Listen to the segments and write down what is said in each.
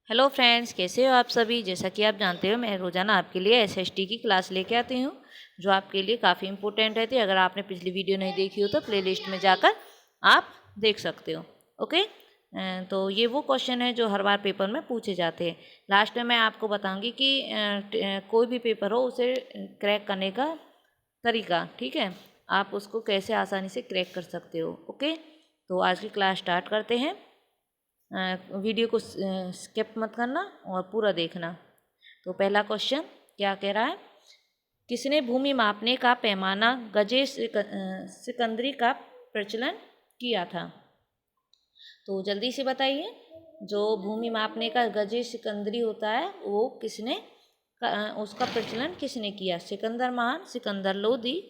Hello friends, कैसे हो आप सभी। जैसा कि आप जानते हो, मैं रोज़ाना आपके लिए एसएसटी की क्लास लेके आती हूँ, जो आपके लिए काफ़ी इंपॉर्टेंट रहती है। अगर आपने पिछली वीडियो नहीं देखी हो तो प्लेलिस्ट में जाकर आप देख सकते हो। ओके। तो ये वो क्वेश्चन है जो हर बार पेपर में पूछे जाते हैं। लास्ट में मैं आपको बताऊँगी कि कोई भी पेपर हो उसे क्रैक करने का तरीका, ठीक है, आप उसको कैसे आसानी से क्रैक कर सकते हो। ओके, तो आज की क्लास स्टार्ट करते हैं। वीडियो को स्किप मत करना और पूरा देखना। तो पहला क्वेश्चन क्या कह रहा है, किसने भूमि मापने का पैमाना गजे सिकंदरी का प्रचलन किया था। तो जल्दी से बताइए, जो भूमि मापने का गजे सिकंदरी होता है वो उसका प्रचलन किसने किया। सिकंदर महान, सिकंदर लोदी,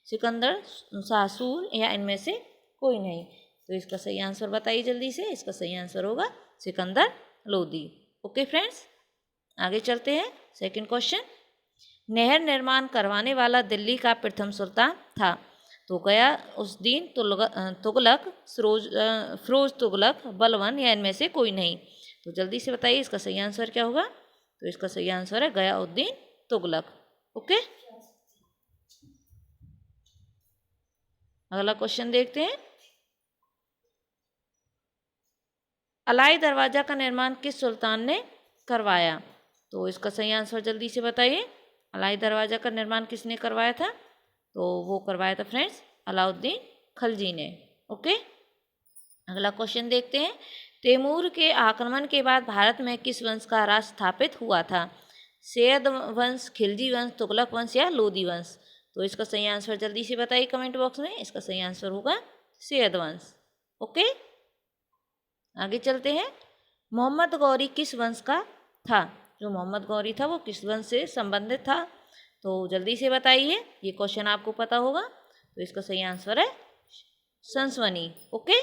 सिकंदर सासूर या इनमें से कोई नहीं। तो इसका सही आंसर बताइए जल्दी से। इसका सही आंसर होगा सिकंदर लोदी। ओके फ्रेंड्स, आगे चलते हैं। सेकंड क्वेश्चन, नहर निर्माण करवाने वाला दिल्ली का प्रथम सुल्तान था। तो गया उस दिन तुगलक, फिरोज तुगलक, बलवन या इनमें से कोई नहीं। तो जल्दी से बताइए इसका सही आंसर क्या होगा। तो इसका सही आंसर है गयाउद्दीन तुगलक। ओके, अगला क्वेश्चन देखते हैं। अलाई दरवाजा का निर्माण किस सुल्तान ने करवाया। तो इसका सही आंसर जल्दी से बताइए। अलाई दरवाजा का निर्माण किसने करवाया था। तो वो करवाया था फ्रेंड्स अलाउद्दीन खलजी ने। ओके, अगला क्वेश्चन देखते हैं। तैमूर के आक्रमण के बाद भारत में किस वंश का राज स्थापित हुआ था। सैयद वंश, खिलजी वंश, तुगलक वंश या लोदी वंश। तो इसका सही आंसर जल्दी से बताइए कमेंट बॉक्स में। इसका सही आंसर होगा सैयद वंश। ओके, आगे चलते हैं। मोहम्मद गौरी किस वंश का था। जो मोहम्मद गौरी था वो किस वंश से संबंधित था। तो जल्दी से बताइए, ये क्वेश्चन आपको पता होगा। तो इसका सही आंसर है संसवनी। Okay,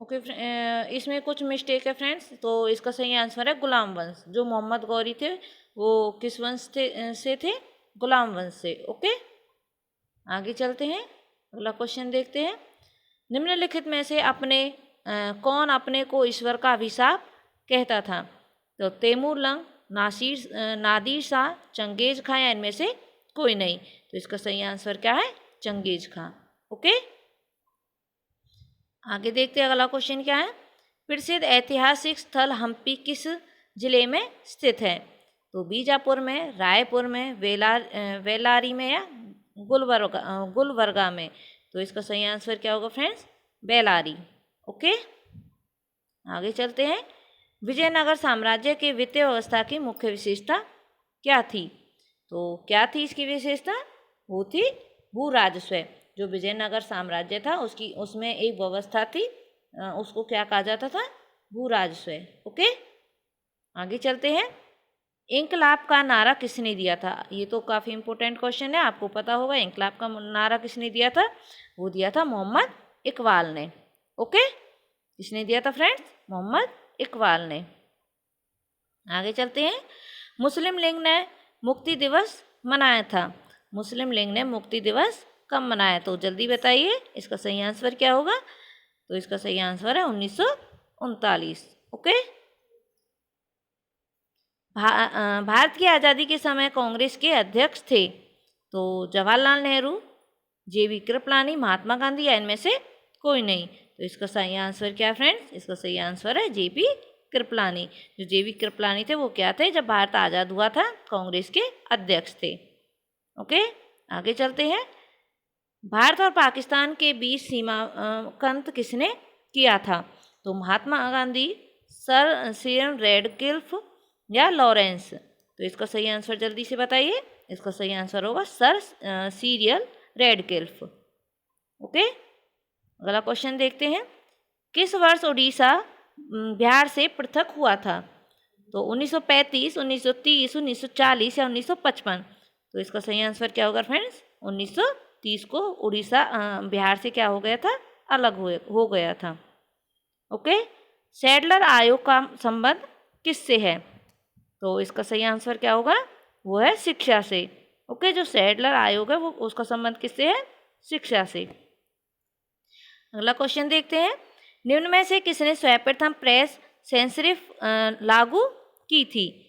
okay. इसमें कुछ मिस्टेक है फ्रेंड्स। तो इसका सही आंसर है गुलाम वंश। जो मोहम्मद गौरी थे वो किस वंश से थे, गुलाम वंश से। ओके, आगे चलते हैं। अगला क्वेश्चन देखते हैं। निम्नलिखित में से कौन अपने को ईश्वर का अभिशाप कहता था। तो तैमूर लंग, नादिर शाह, चंगेज खां या इनमें से कोई नहीं। तो इसका सही आंसर क्या है, चंगेज खां। ओके, आगे देखते हैं अगला क्वेश्चन क्या है। प्रसिद्ध ऐतिहासिक स्थल हम्पी किस जिले में स्थित है। तो बीजापुर में, रायपुर में, वेलारी में या गुलबर्गा में। तो इसका सही आंसर क्या होगा फ्रेंड्स, बेलारी। ओके, आगे चलते हैं। विजयनगर साम्राज्य के वित्तीय व्यवस्था की मुख्य विशेषता क्या थी। तो क्या थी इसकी विशेषता, वो थी भू राजस्व। जो विजयनगर साम्राज्य था उसमें एक व्यवस्था थी, उसको क्या कहा जाता था, भू राजस्व। ओके, आगे चलते हैं। इंकलाब का नारा किसने दिया था। ये तो काफ़ी इंपॉर्टेंट क्वेश्चन है, आपको पता होगा। इंकलाब का नारा किसने दिया था, वो दिया था मोहम्मद इकबाल ने। ओके, किसने दिया था फ्रेंड्स, मोहम्मद इकबाल ने। आगे चलते हैं। मुस्लिम लीग ने मुक्ति दिवस मनाया था। मुस्लिम लीग ने मुक्ति दिवस कब मनाया। तो जल्दी बताइए इसका सही आंसर क्या होगा। तो इसका सही आंसर है 1939। ओके, भारत की आज़ादी के समय कांग्रेस के अध्यक्ष थे। तो जवाहरलाल नेहरू, जेबी कृपलानी, महात्मा गांधी या इनमें से कोई नहीं। तो इसका सही आंसर क्या है फ्रेंड्स, इसका सही आंसर है जेबी कृपलानी। जो जेबी कृपलानी थे वो क्या थे, जब भारत आज़ाद हुआ था कांग्रेस के अध्यक्ष थे। ओके, आगे चलते हैं। भारत और पाकिस्तान के बीच सीमा कंत किसने किया था। तो Mahatma Gandhi, sir CM Radcliffe या लॉरेंस। तो इसका सही आंसर जल्दी से बताइए। इसका सही आंसर होगा सर सीरियल रेडक्लिफ। ओके, अगला क्वेश्चन देखते हैं। किस वर्ष उड़ीसा बिहार से पृथक हुआ था। तो 1935, 1930, 1940 या 1955। तो इसका सही आंसर क्या होगा फ्रेंड्स, 1930 को उड़ीसा बिहार से क्या हो गया था, अलग हो गया था। ओके, सैडलर आयोग का संबंध किससे है। तो इसका सही आंसर क्या होगा, वो है शिक्षा से। ओके, जो सैडलर आयोग है वो उसका संबंध किससे है? शिक्षा से। अगला क्वेश्चन देखते हैं, निम्न में से किसने सर्वप्रथम प्रेस सेंसरिफ लागू की थी?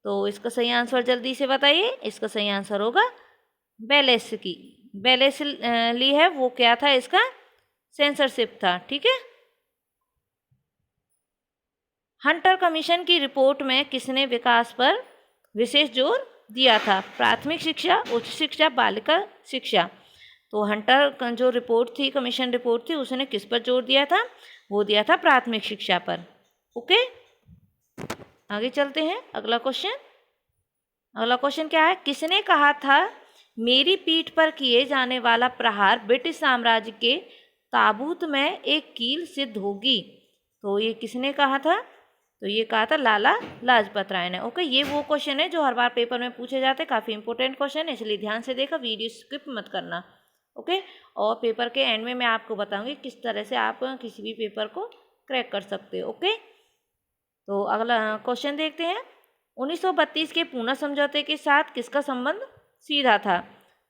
तो इसका सही आंसर जल्दी से बताइए। इसका सही आंसर होगा बेलेस्की। बेलेस्ली है वो क्या था? इसका सेंसरशिप था। ठीक है। हंटर कमीशन की रिपोर्ट में किसने विकास पर विशेष जोर दिया था? प्राथमिक शिक्षा, उच्च शिक्षा, बालिका शिक्षा। तो हंटर जो रिपोर्ट थी, कमीशन रिपोर्ट थी, उसने किस पर जोर दिया था? वो दिया था प्राथमिक शिक्षा पर। ओके, आगे चलते हैं। अगला क्वेश्चन क्या है? किसने कहा था मेरी पीठ पर किए जाने वाला प्रहार ब्रिटिश साम्राज्य के ताबूत में एक कील सिद्ध होगी? तो ये किसने कहा था? तो ये कहा था लाला लाजपत राय ने। ओके, ये वो क्वेश्चन है जो हर बार पेपर में पूछे जाते हैं, काफ़ी इंपॉर्टेंट क्वेश्चन है, इसलिए ध्यान से देखा, वीडियो स्किप मत करना। ओके, और पेपर के एंड में मैं आपको बताऊंगी किस तरह से आप किसी भी पेपर को क्रैक कर सकते हो। ओके, तो अगला क्वेश्चन देखते हैं, 1932 के पूना समझौते के साथ किसका संबंध सीधा था?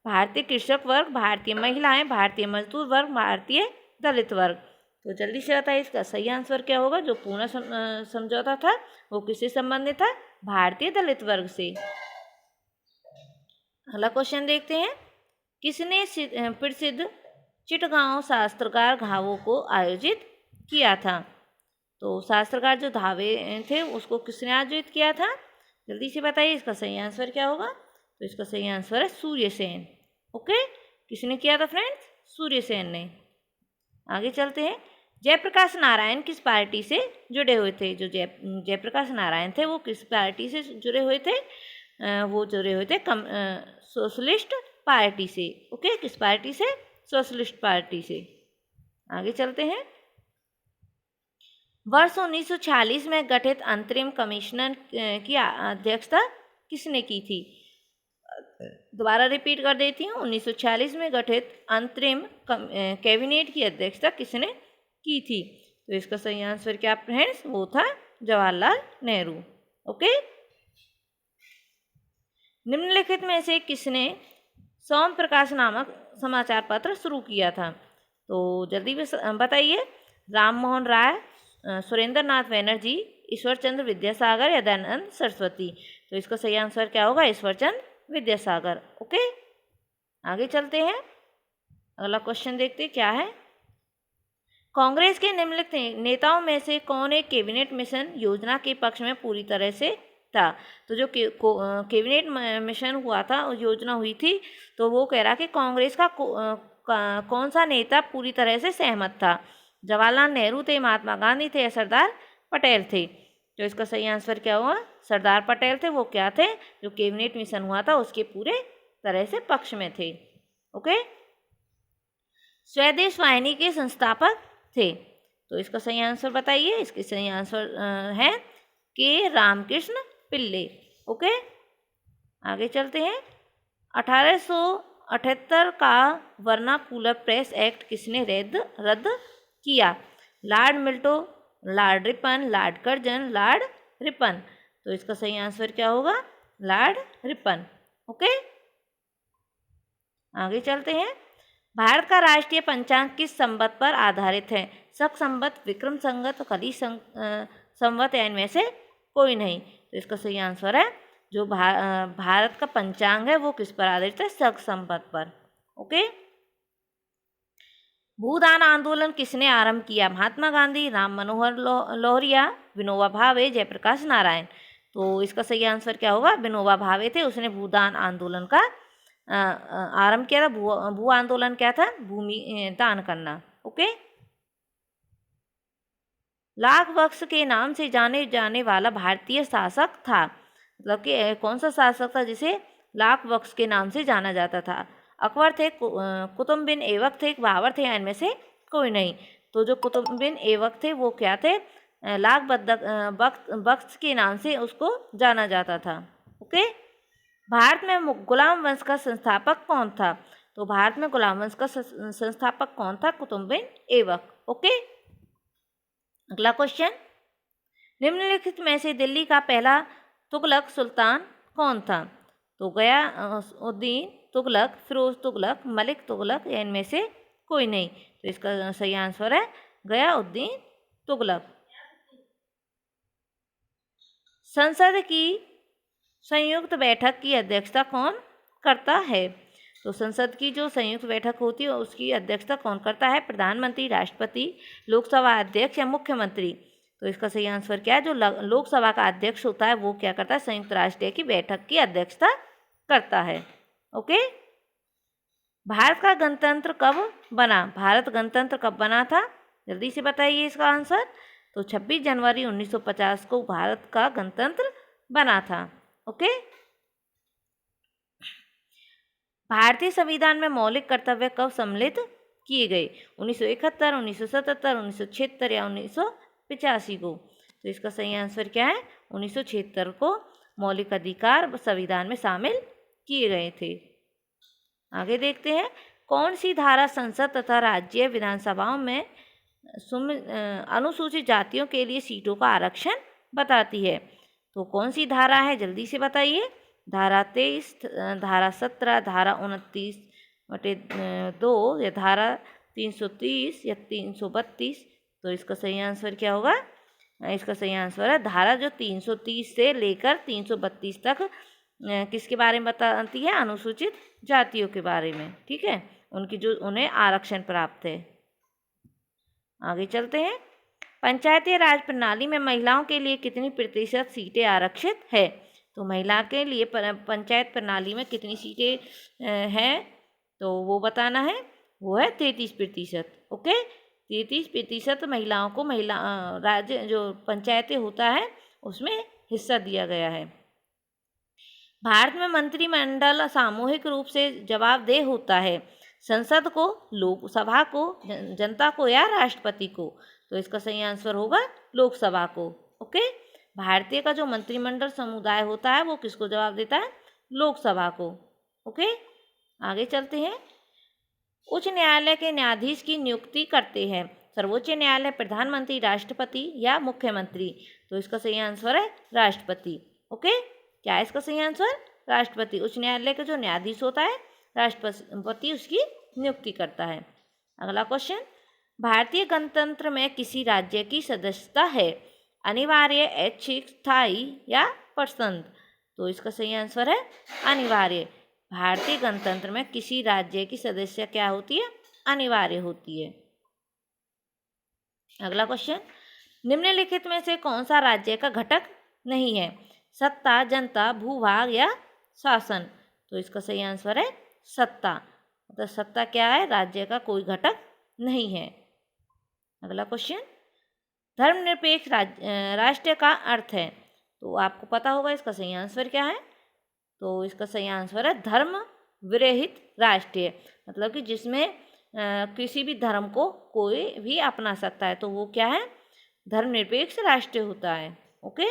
भारतीय कृषक वर्ग, भारतीय महिलाएं, भारतीय मजदूर वर्ग, भारतीय दलित वर्ग। तो जल्दी से बताइए इसका सही आंसर क्या होगा? जो पूना समझौता था वो किससे संबंधित था? भारतीय दलित वर्ग से। अगला क्वेश्चन देखते हैं, किसने प्रसिद्ध चिटगांव शास्त्रागार घावों को आयोजित किया था? तो शास्त्रागार जो धावे थे उसको किसने आयोजित किया था? जल्दी से बताइए इसका सही आंसर क्या होगा? तो इसका सही आंसर है सूर्यसेन। ओके, किसने किया था फ्रेंड्स? सूर्यसेन ने। आगे चलते हैं, जयप्रकाश नारायण किस पार्टी से जुड़े हुए थे? जो जयप्रकाश नारायण थे वो किस पार्टी से जुड़े हुए थे? वो जुड़े हुए थे सोशलिस्ट पार्टी से। ओके, किस पार्टी से? सोशलिस्ट पार्टी से। आगे चलते हैं, वर्ष 1946 में गठित अंतरिम कमिश्नर की अध्यक्षता किसने की थी? दोबारा रिपीट कर देती हूँ, 1946 में गठित अंतरिम कैबिनेट की अध्यक्षता किसने की थी? तो इसका सही आंसर क्या फ्रेंड्स? वो था जवाहरलाल नेहरू। ओके, निम्नलिखित में से किसने सोम प्रकाश नामक समाचार पत्र शुरू किया था? तो जल्दी बताइए। राम मोहन राय, सुरेंद्र नाथ बनर्जी, ईश्वर चंद्र विद्यासागर या दयानंद सरस्वती? तो इसका सही आंसर क्या होगा? ईश्वर चंद्र विद्यासागर। ओके, आगे चलते हैं। अगला क्वेश्चन देखते क्या है, कांग्रेस के निम्नलिखित नेताओं में से कौन एक कैबिनेट मिशन योजना के पक्ष में पूरी तरह से था? तो जो कैबिनेट मिशन हुआ था, योजना हुई थी, तो वो कह रहा कि कांग्रेस का कौन सा नेता पूरी तरह से सहमत था? जवाहरलाल नेहरू थे, महात्मा गांधी थे या सरदार पटेल थे? तो इसका सही आंसर क्या हुआ? सरदार पटेल थे। वो क्या थे? जो कैबिनेट मिशन हुआ था उसके पूरे तरह से पक्ष में थे। ओके, स्वदेश वाहिनी के संस्थापक थे। तो इसका सही आंसर बताइए। इसके सही आंसर है के रामकृष्ण पिल्ले। ओके, आगे चलते हैं, 1878 का वर्नाकुलर प्रेस एक्ट किसने रद्द किया? Lord Minto, Lord Ripon, Lord Curzon, Lord Ripon? तो इसका सही आंसर क्या होगा? Lord Ripon. ओके, आगे चलते हैं, भारत का राष्ट्रीय पंचांग किस संवत पर आधारित है? शक संवत, विक्रम संवत, कली संवत या इनमें से कोई नहीं? तो इसका सही आंसर है जो भारत का पंचांग है वो किस पर आधारित है? शक संवत पर। ओके, भूदान आंदोलन किसने आरंभ किया? महात्मा गांधी, राम मनोहर लोहिया, विनोबा भावे, जयप्रकाश नारायण? तो इसका सही आंसर क्या होगा? विनोबा भावे थे, उसने भूदान आंदोलन का आरंभ किया था। भू आंदोलन क्या था? भूमि दान करना। ओके, लाख वक्स के नाम से जाने जाने वाला भारतीय शासक था, मतलब कि कौन सा शासक था जिसे लाख वक्स के नाम से जाना जाता था? अकबर थे, कुतुब बिन ऐबक थे, बाबर थे या इनमें से कोई नहीं? तो जो कुतुब बिन ऐबक थे वो क्या थे? लाख बख्श के नाम से उसको जाना जाता था। ओके, भारत में गुलाम वंश का संस्थापक कौन था? तो भारत में गुलाम वंश का संस्थापक कौन था? कुतुब बिन ऐबक। ओके, अगला क्वेश्चन, निम्नलिखित में से दिल्ली का पहला तुगलक सुल्तान कौन था? तो गयाउद्दीन तुगलक, फिरोज तुगलक, मलिक तुगलक या इनमें से कोई नहीं। तो इसका सही आंसर है गयाउद्दीन तुगलक। संसद की संयुक्त बैठक की अध्यक्षता कौन करता है? तो संसद की जो संयुक्त बैठक होती है उसकी अध्यक्षता कौन करता है? प्रधानमंत्री, राष्ट्रपति, लोकसभा अध्यक्ष या मुख्यमंत्री। तो इसका सही आंसर क्या है? जो लोकसभा का अध्यक्ष होता है वो क्या करता है? संयुक्त राष्ट्र की बैठक की अध्यक्षता करता है। ओके। भारत का गणतंत्र कब बना? भारत गणतंत्र कब बना था? जल्दी से बताइए इसका आंसर। तो 26 जनवरी 1950 को भारत का गणतंत्र बना था। ओके। भारतीय संविधान में मौलिक कर्तव्य कब सम्मिलित किए गए? 1971, 1977, 1976 या 1985 को। तो इसका सही आंसर क्या है? 1976 को मौलिक अधिकार संविधान में शामिल किए गए थे। आगे देखते हैं, कौन सी धारा संसद तथा राज्य विधानसभाओं में अनुसूचित जातियों के लिए सीटों का आरक्षण बताती है? तो कौन सी धारा है? जल्दी से बताइए। धारा 23, धारा 17, धारा 29/2 या धारा 330 या 332। तो इसका सही आंसर क्या होगा? इसका सही आंसर है धारा जो 330 से लेकर 332 तक किसके बारे में बताती है? अनुसूचित जातियों के बारे में। ठीक है, उनकी जो उन्हें आरक्षण प्राप्त है। आगे चलते हैं, पंचायती राज प्रणाली में महिलाओं के लिए कितनी प्रतिशत सीटें आरक्षित है? तो महिला के लिए पंचायत प्रणाली में कितनी सीटें हैं तो वो बताना है। वो है 33%। ओके, 33% महिलाओं को राज्य जो पंचायतें होता है उसमें हिस्सा दिया गया है। भारत में मंत्रिमंडल सामूहिक रूप से जवाबदेह होता है? संसद को, लोकसभा को, जनता को या राष्ट्रपति को? तो इसका सही आंसर होगा लोकसभा को। ओके, भारतीय का जो मंत्रिमंडल समुदाय होता है वो किसको जवाब देता है? लोकसभा को। ओके, आगे चलते हैं, उच्च न्यायालय के न्यायाधीश की नियुक्ति करते हैं? सर्वोच्च न्यायालय, प्रधानमंत्री, राष्ट्रपति या मुख्यमंत्री? तो इसका सही आंसर है राष्ट्रपति। ओके, क्या है इसका सही आंसर? राष्ट्रपति। उच्च न्यायालय का जो न्यायाधीश होता है राष्ट्रपति उसकी नियुक्ति करता है। अगला क्वेश्चन, भारतीय गणतंत्र में किसी राज्य की सदस्यता है? अनिवार्य, ऐच्छिक, स्थायी या पसंद? तो इसका सही आंसर है अनिवार्य। भारतीय गणतंत्र में किसी राज्य की सदस्यता क्या होती है? अनिवार्य होती है। अगला क्वेश्चन, निम्नलिखित में से कौन सा राज्य का घटक नहीं है? सत्ता, जनता, भूभाग या शासन? तो इसका सही आंसर है सत्ता। मतलब सत्ता क्या है? राज्य का कोई घटक नहीं है। अगला क्वेश्चन, धर्मनिरपेक्ष राष्ट्र का अर्थ है? तो आपको पता होगा इसका सही आंसर क्या है। तो इसका सही आंसर है धर्म विरहित राष्ट्र, मतलब कि जिसमें किसी भी धर्म को कोई भी अपना सकता है, तो वो क्या है? धर्मनिरपेक्ष राष्ट्र होता है। ओके,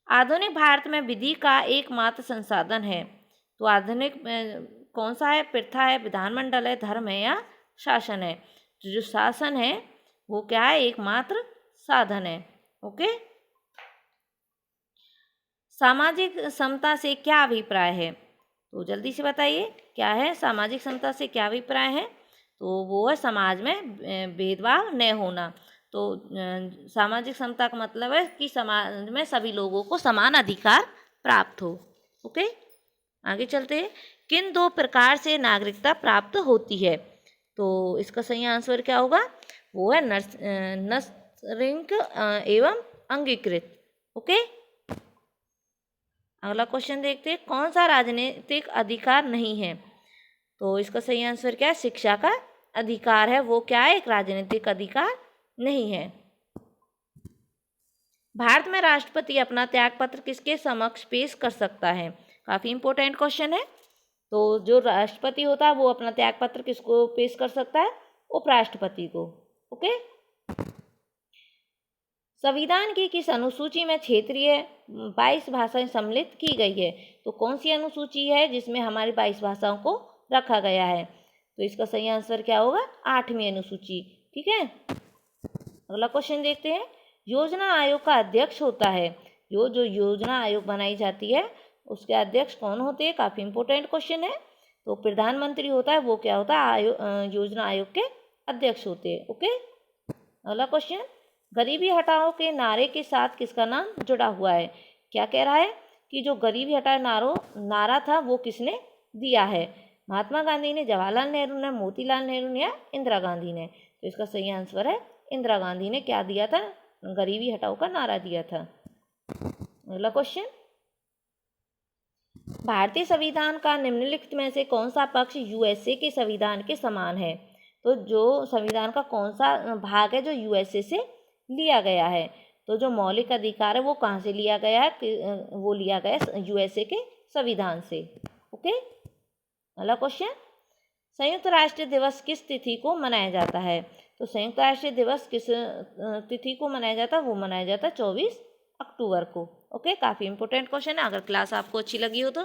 आधुनिक भारत में विधि का एकमात्र संसाधन है? तो आधुनिक कौन सा है? प्रथा है, विधानमंडल है, धर्म है या शासन है? तो जो शासन है वो क्या है? एकमात्र साधन है। ओके, सामाजिक समता से क्या अभिप्राय है? तो जल्दी से बताइए क्या है सामाजिक समता से क्या अभिप्राय है? तो वो है समाज में भेदभाव न होना। तो सामाजिक समता का मतलब है कि समाज में सभी लोगों को समान अधिकार प्राप्त हो। ओके, आगे चलते हैं, किन दो प्रकार से नागरिकता प्राप्त होती है? तो इसका सही आंसर क्या होगा? वो है नस्रिंक एवं अंगीकृत। ओके, अगला क्वेश्चन देखते हैं, कौन सा राजनीतिक अधिकार नहीं है? तो इसका सही आंसर क्या है? शिक्षा का अधिकार है। वो क्या है? एक राजनीतिक अधिकार नहीं है। भारत में राष्ट्रपति अपना त्यागपत्र किसके समक्ष पेश कर सकता है? काफ़ी इंपॉर्टेंट क्वेश्चन है। तो जो राष्ट्रपति होता है वो अपना त्यागपत्र किसको पेश कर सकता है? उपराष्ट्रपति को। ओके, संविधान की किस अनुसूची में क्षेत्रीय 22 भाषाएं सम्मिलित की गई है? तो कौन सी अनुसूची है जिसमें हमारी 22 भाषाओं को रखा गया है? तो इसका सही आंसर क्या होगा? 8वीं अनुसूची। ठीक है, अगला क्वेश्चन देखते हैं, योजना आयोग का अध्यक्ष होता है? जो योजना आयोग बनाई जाती है उसके अध्यक्ष कौन होते हैं, काफ़ी इंपॉर्टेंट क्वेश्चन है। तो प्रधानमंत्री होता है वो क्या होता है, योजना आयोग के अध्यक्ष होते हैं। ओके, अगला क्वेश्चन, गरीबी हटाओ के नारे के साथ किसका नाम जुड़ा हुआ है। क्या कह रहा है कि जो गरीबी हटाओ नारा था वो किसने दिया है, महात्मा गांधी ने, जवाहरलाल नेहरू ने, मोतीलाल नेहरू ने या इंदिरा गांधी ने। तो इसका सही आंसर है इंदिरा गांधी ने क्या दिया था, गरीबी हटाओ का नारा दिया था। अगला क्वेश्चन, भारतीय संविधान का निम्नलिखित में से कौन सा पक्ष यूएसए के संविधान के समान है। तो जो संविधान का कौन सा भाग है जो यूएसए से लिया गया है। तो जो मौलिक अधिकार है वो कहाँ से लिया गया है, वो लिया गया यूएसए के संविधान से। ओके, अगला क्वेश्चन, संयुक्त राष्ट्र दिवस किस तिथि को मनाया जाता है। तो संयुक्त राष्ट्र दिवस किस तिथि को मनाया जाता है, वो मनाया जाता है 24 अक्टूबर को। ओके, काफ़ी इंपॉर्टेंट क्वेश्चन है। अगर क्लास आपको अच्छी लगी हो तो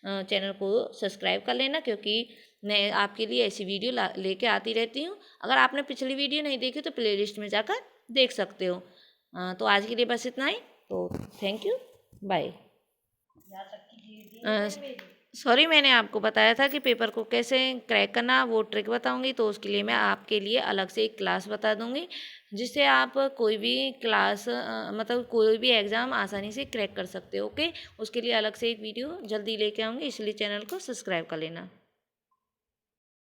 चैनल को सब्सक्राइब कर लेना, क्योंकि मैं आपके लिए ऐसी वीडियो लेके आती रहती हूँ। अगर आपने पिछली वीडियो नहीं देखी तो प्लेलिस्ट में जाकर देख सकते हो। तो आज के लिए बस इतना ही। तो थैंक यू, बाय। सॉरी, मैंने आपको बताया था कि पेपर को कैसे क्रैक करना वो ट्रिक बताऊंगी, तो उसके लिए मैं आपके लिए अलग से एक क्लास बता दूंगी, जिससे आप कोई भी क्लास मतलब कोई भी एग्ज़ाम आसानी से क्रैक कर सकते हो। ओके, उसके लिए अलग से एक वीडियो जल्दी लेके आऊँगी, इसलिए चैनल को सब्सक्राइब कर लेना।